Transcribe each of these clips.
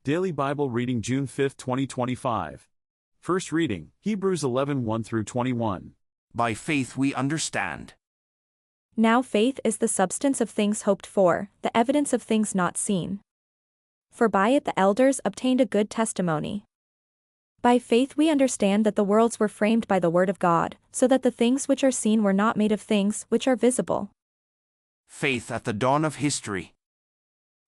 Daily Bible Reading June 5, 2025. First reading, Hebrews 11, 1-21. By faith we understand. Now faith is the substance of things hoped for, the evidence of things not seen. For by it the elders obtained a good testimony. By faith we understand that the worlds were framed by the word of God, so that the things which are seen were not made of things which are visible. Faith at the dawn of history.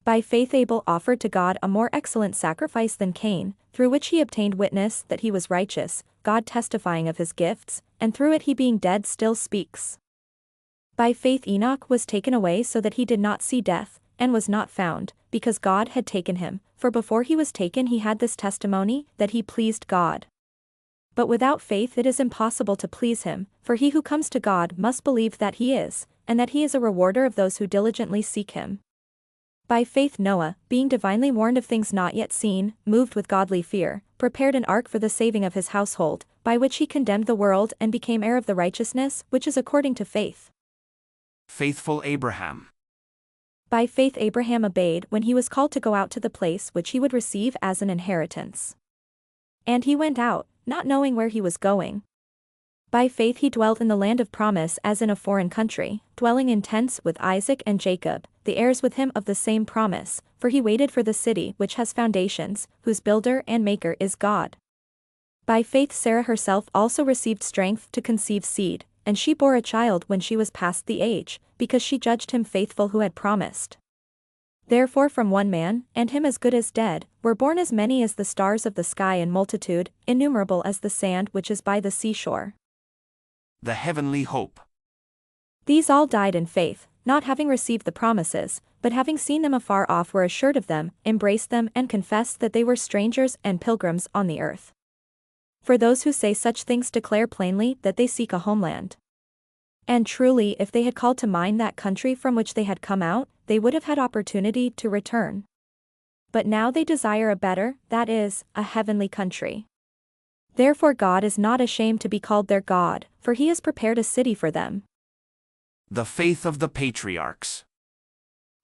By faith Abel offered to God a more excellent sacrifice than Cain, through which he obtained witness that he was righteous, God testifying of his gifts, and through it he being dead still speaks. By faith Enoch was taken away so that he did not see death, and was not found, because God had taken him, for before he was taken he had this testimony, that he pleased God. But without faith it is impossible to please him, for he who comes to God must believe that he is, and that he is a rewarder of those who diligently seek him. By faith Noah, being divinely warned of things not yet seen, moved with godly fear, prepared an ark for the saving of his household, by which he condemned the world and became heir of the righteousness which is according to faith. Faithful Abraham. By faith Abraham obeyed when he was called to go out to the place which he would receive as an inheritance. And he went out, not knowing where he was going. By faith he dwelt in the land of promise as in a foreign country, dwelling in tents with Isaac and Jacob, the heirs with him of the same promise, for he waited for the city which has foundations, whose builder and maker is God. By faith Sarah herself also received strength to conceive seed, and she bore a child when she was past the age, because she judged him faithful who had promised. Therefore from one man, and him as good as dead, were born as many as the stars of the sky in multitude, innumerable as the sand which is by the seashore. The heavenly hope. These all died in faith, not having received the promises, but having seen them afar off were assured of them, embraced them and confessed that they were strangers and pilgrims on the earth. For those who say such things declare plainly that they seek a homeland. And truly if they had called to mind that country from which they had come out, they would have had opportunity to return. But now they desire a better, that is, a heavenly country. Therefore God is not ashamed to be called their God, for he has prepared a city for them. The faith of the patriarchs.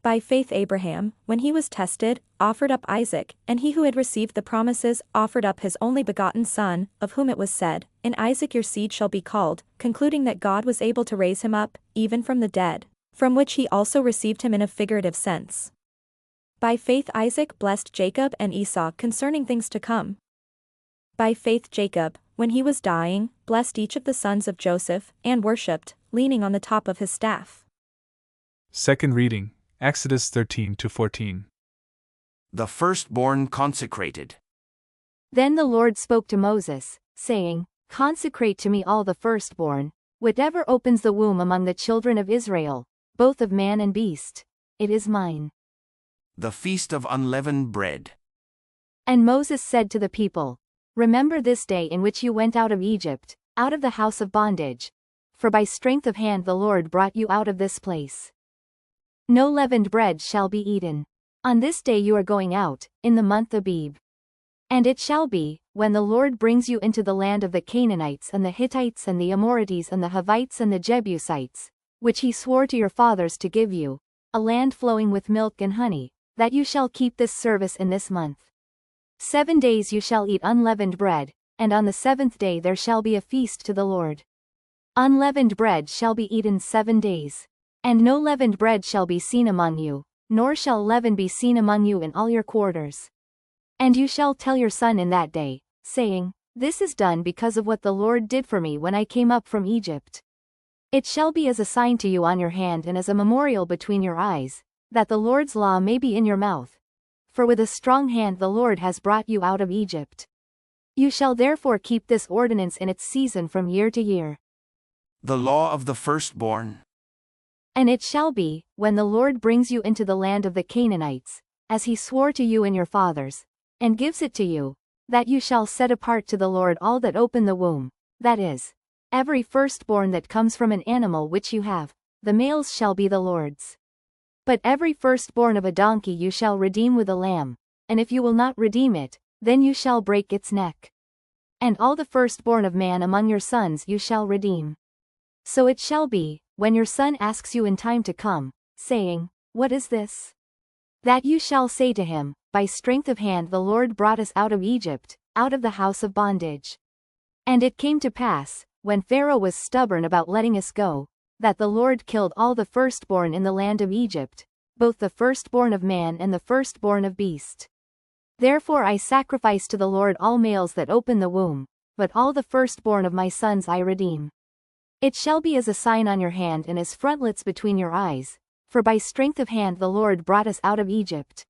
By faith Abraham, when he was tested, offered up Isaac, and he who had received the promises offered up his only begotten son, of whom it was said, "In Isaac your seed shall be called," concluding that God was able to raise him up, even from the dead, from which he also received him in a figurative sense. By faith Isaac blessed Jacob and Esau concerning things to come. By faith Jacob, when he was dying, blessed each of the sons of Joseph, and worshipped, leaning on the top of his staff. Second reading, Exodus 13-14. The firstborn consecrated. Then the Lord spoke to Moses, saying, "Consecrate to me all the firstborn, whatever opens the womb among the children of Israel, both of man and beast. It is mine." The feast of unleavened bread. And Moses said to the people, "Remember this day in which you went out of Egypt, out of the house of bondage. For by strength of hand the Lord brought you out of this place. No leavened bread shall be eaten. On this day you are going out, in the month Abib. And it shall be, when the Lord brings you into the land of the Canaanites and the Hittites and the Amorites and the Hivites and the Jebusites, which he swore to your fathers to give you, a land flowing with milk and honey, that you shall keep this service in this month. 7 days you shall eat unleavened bread, and on the 7th day there shall be a feast to the Lord. Unleavened bread shall be eaten 7 days. And no leavened bread shall be seen among you, nor shall leaven be seen among you in all your quarters. And you shall tell your son in that day, saying, This is done because of what the Lord did for me when I came up from Egypt. It shall be as a sign to you on your hand and as a memorial between your eyes, that the Lord's law may be in your mouth. For with a strong hand the Lord has brought you out of Egypt. You shall therefore keep this ordinance in its season from year to year. The law of the firstborn. And it shall be, when the Lord brings you into the land of the Canaanites, as he swore to you and your fathers, and gives it to you, that you shall set apart to the Lord all that open the womb, that is, every firstborn that comes from an animal which you have, the males shall be the Lord's. But every firstborn of a donkey you shall redeem with a lamb, and if you will not redeem it, then you shall break its neck. And all the firstborn of man among your sons you shall redeem. So it shall be, when your son asks you in time to come, saying, What is this? That you shall say to him, by strength of hand the Lord brought us out of Egypt, out of the house of bondage. And it came to pass, when Pharaoh was stubborn about letting us go, that the Lord killed all the firstborn in the land of Egypt, both the firstborn of man and the firstborn of beast. Therefore I sacrifice to the Lord all males that open the womb, but all the firstborn of my sons I redeem. It shall be as a sign on your hand and as frontlets between your eyes, for by strength of hand the Lord brought us out of Egypt.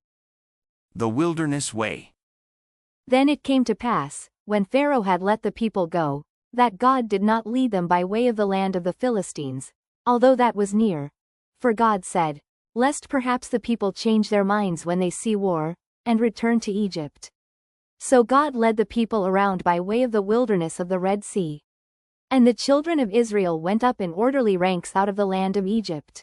The wilderness way. Then it came to pass, when Pharaoh had let the people go, that God did not lead them by way of the land of the Philistines, although that was near. For God said, lest perhaps the people change their minds when they see war, and return to Egypt. So God led the people around by way of the wilderness of the Red Sea. And the children of Israel went up in orderly ranks out of the land of Egypt.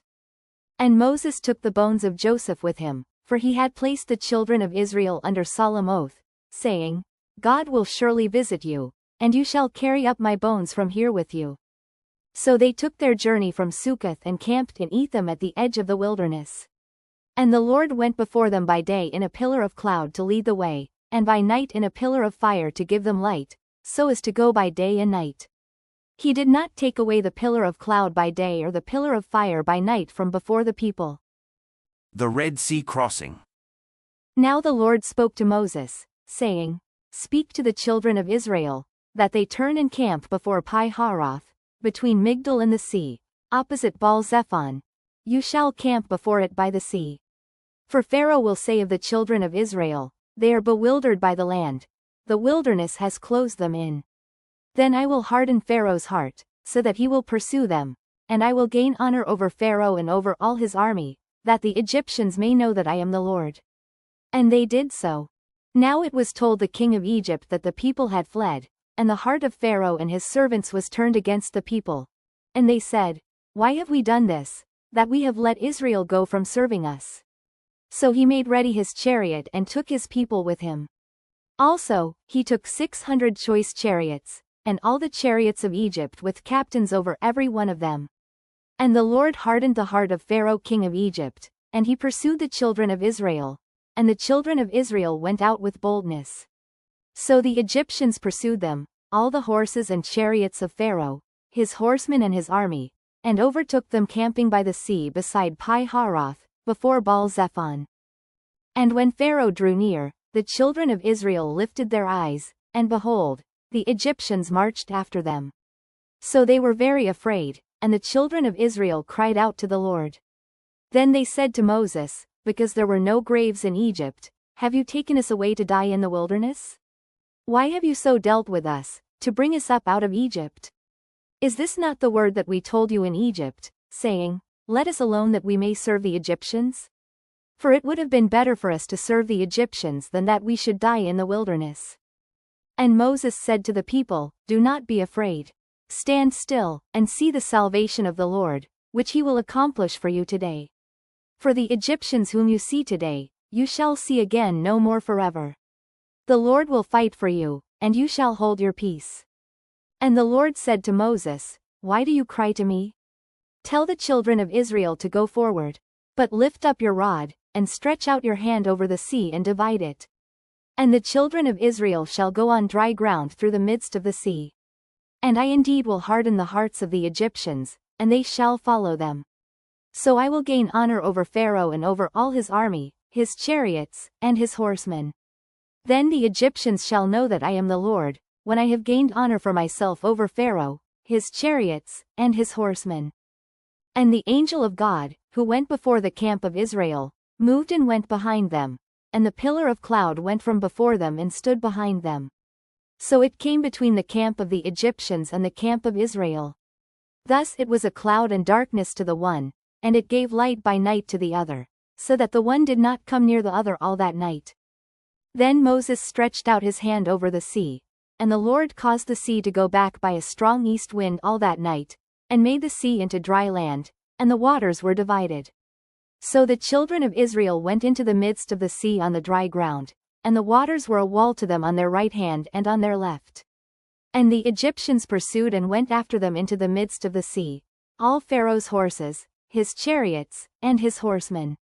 And Moses took the bones of Joseph with him, for he had placed the children of Israel under solemn oath, saying, God will surely visit you, and you shall carry up my bones from here with you. So they took their journey from Succoth and camped in Etham at the edge of the wilderness. And the Lord went before them by day in a pillar of cloud to lead the way, and by night in a pillar of fire to give them light, so as to go by day and night. He did not take away the pillar of cloud by day or the pillar of fire by night from before the people. The Red Sea crossing. Now the Lord spoke to Moses, saying, Speak to the children of Israel, that they turn and camp before Pi-hahiroth, between Migdol and the sea, opposite Baal-zephon. You shall camp before it by the sea. For Pharaoh will say of the children of Israel, they are bewildered by the land. The wilderness has closed them in. Then I will harden Pharaoh's heart, so that he will pursue them, and I will gain honor over Pharaoh and over all his army, that the Egyptians may know that I am the Lord. And they did so. Now it was told the king of Egypt that the people had fled, and the heart of Pharaoh and his servants was turned against the people. And they said, Why have we done this, that we have let Israel go from serving us? So he made ready his chariot and took his people with him. Also, he took 600 choice chariots, and all the chariots of Egypt with captains over every one of them. And the Lord hardened the heart of Pharaoh king of Egypt, and he pursued the children of Israel, and the children of Israel went out with boldness. So the Egyptians pursued them, all the horses and chariots of Pharaoh, his horsemen and his army, and overtook them camping by the sea beside Pi-hahiroth, before Baal-zephon. And when Pharaoh drew near, the children of Israel lifted their eyes, and behold, the Egyptians marched after them. So they were very afraid, and the children of Israel cried out to the Lord. Then they said to Moses, Because there were no graves in Egypt, have you taken us away to die in the wilderness? Why have you so dealt with us, to bring us up out of Egypt? Is this not the word that we told you in Egypt, saying, Let us alone that we may serve the Egyptians? For it would have been better for us to serve the Egyptians than that we should die in the wilderness. And Moses said to the people, Do not be afraid. Stand still, and see the salvation of the Lord, which he will accomplish for you today. For the Egyptians whom you see today, you shall see again no more forever. The Lord will fight for you, and you shall hold your peace. And the Lord said to Moses, Why do you cry to me? Tell the children of Israel to go forward, but lift up your rod, and stretch out your hand over the sea and divide it. And the children of Israel shall go on dry ground through the midst of the sea. And I indeed will harden the hearts of the Egyptians, and they shall follow them. So I will gain honor over Pharaoh and over all his army, his chariots, and his horsemen. Then the Egyptians shall know that I am the Lord, when I have gained honor for myself over Pharaoh, his chariots, and his horsemen. And the angel of God, who went before the camp of Israel, moved and went behind them, and the pillar of cloud went from before them and stood behind them. So it came between the camp of the Egyptians and the camp of Israel. Thus it was a cloud and darkness to the one, and it gave light by night to the other, so that the one did not come near the other all that night. Then Moses stretched out his hand over the sea, and the Lord caused the sea to go back by a strong east wind all that night, and made the sea into dry land, and the waters were divided. So the children of Israel went into the midst of the sea on the dry ground, and the waters were a wall to them on their right hand and on their left. And the Egyptians pursued and went after them into the midst of the sea, all Pharaoh's horses, his chariots, and his horsemen.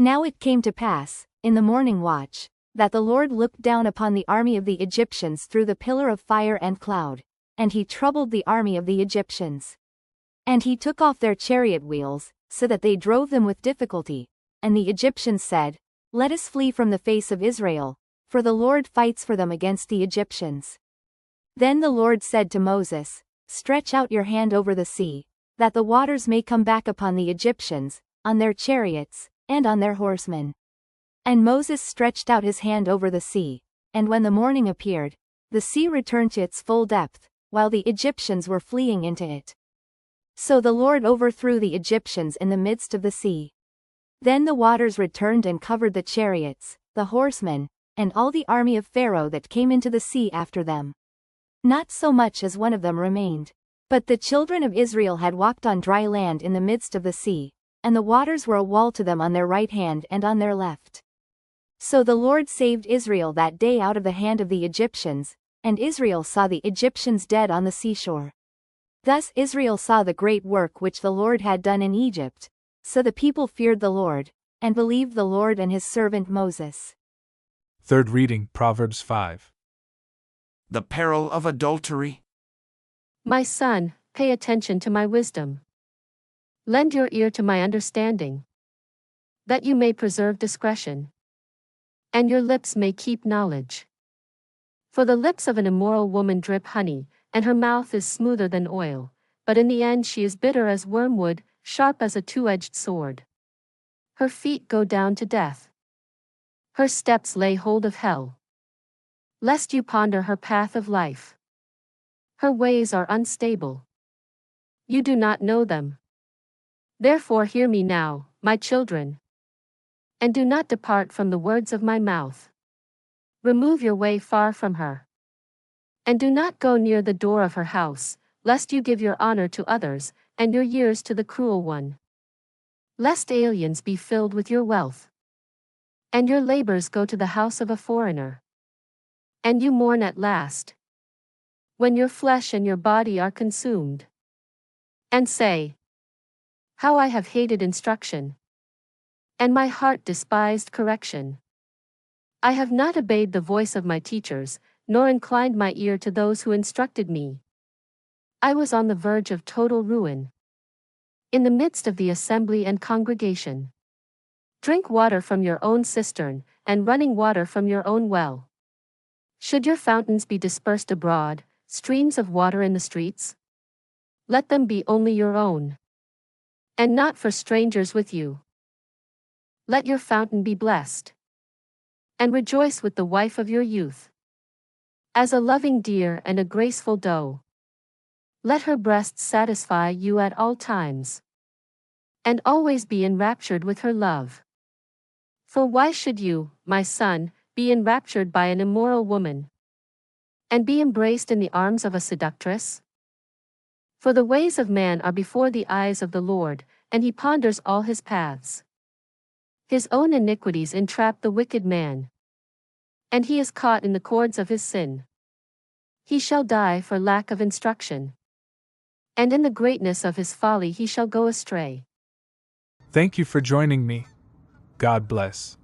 Now it came to pass, in the morning watch, that the Lord looked down upon the army of the Egyptians through the pillar of fire and cloud, and he troubled the army of the Egyptians. And he took off their chariot wheels, so that they drove them with difficulty. And the Egyptians said, Let us flee from the face of Israel, for the Lord fights for them against the Egyptians. Then the Lord said to Moses, Stretch out your hand over the sea, that the waters may come back upon the Egyptians, on their chariots, and on their horsemen. And Moses stretched out his hand over the sea, and when the morning appeared, the sea returned to its full depth, while the Egyptians were fleeing into it. So the Lord overthrew the Egyptians in the midst of the sea. Then the waters returned and covered the chariots, the horsemen, and all the army of Pharaoh that came into the sea after them. Not so much as one of them remained. But the children of Israel had walked on dry land in the midst of the sea, and the waters were a wall to them on their right hand and on their left. So the Lord saved Israel that day out of the hand of the Egyptians, and Israel saw the Egyptians dead on the seashore. Thus Israel saw the great work which the Lord had done in Egypt, so the people feared the Lord, and believed the Lord and his servant Moses. Third reading, Proverbs 5. The peril of adultery. My son, pay attention to my wisdom. Lend your ear to my understanding, that you may preserve discretion, and your lips may keep knowledge. For the lips of an immoral woman drip honey, and her mouth is smoother than oil, but in the end she is bitter as wormwood, sharp as a two-edged sword. Her feet go down to death. Her steps lay hold of hell. Lest you ponder her path of life. Her ways are unstable. You do not know them. Therefore hear me now, my children, and do not depart from the words of my mouth. Remove your way far from her, and do not go near the door of her house, lest you give your honor to others, and your years to the cruel one. Lest aliens be filled with your wealth, and your labors go to the house of a foreigner, and you mourn at last, when your flesh and your body are consumed, and say, How I have hated instruction, and my heart despised correction. I have not obeyed the voice of my teachers, nor inclined my ear to those who instructed me. I was on the verge of total ruin, in the midst of the assembly and congregation. Drink water from your own cistern, and running water from your own well. Should your fountains be dispersed abroad, streams of water in the streets? Let them be only your own, and not for strangers with you. Let your fountain be blessed, and rejoice with the wife of your youth. As a loving deer and a graceful doe, let her breasts satisfy you at all times, and always be enraptured with her love. For why should you, my son, be enraptured by an immoral woman, and be embraced in the arms of a seductress? For the ways of man are before the eyes of the Lord, and he ponders all his paths. His own iniquities entrap the wicked man, and he is caught in the cords of his sin. He shall die for lack of instruction, and in the greatness of his folly he shall go astray. Thank you for joining me. God bless.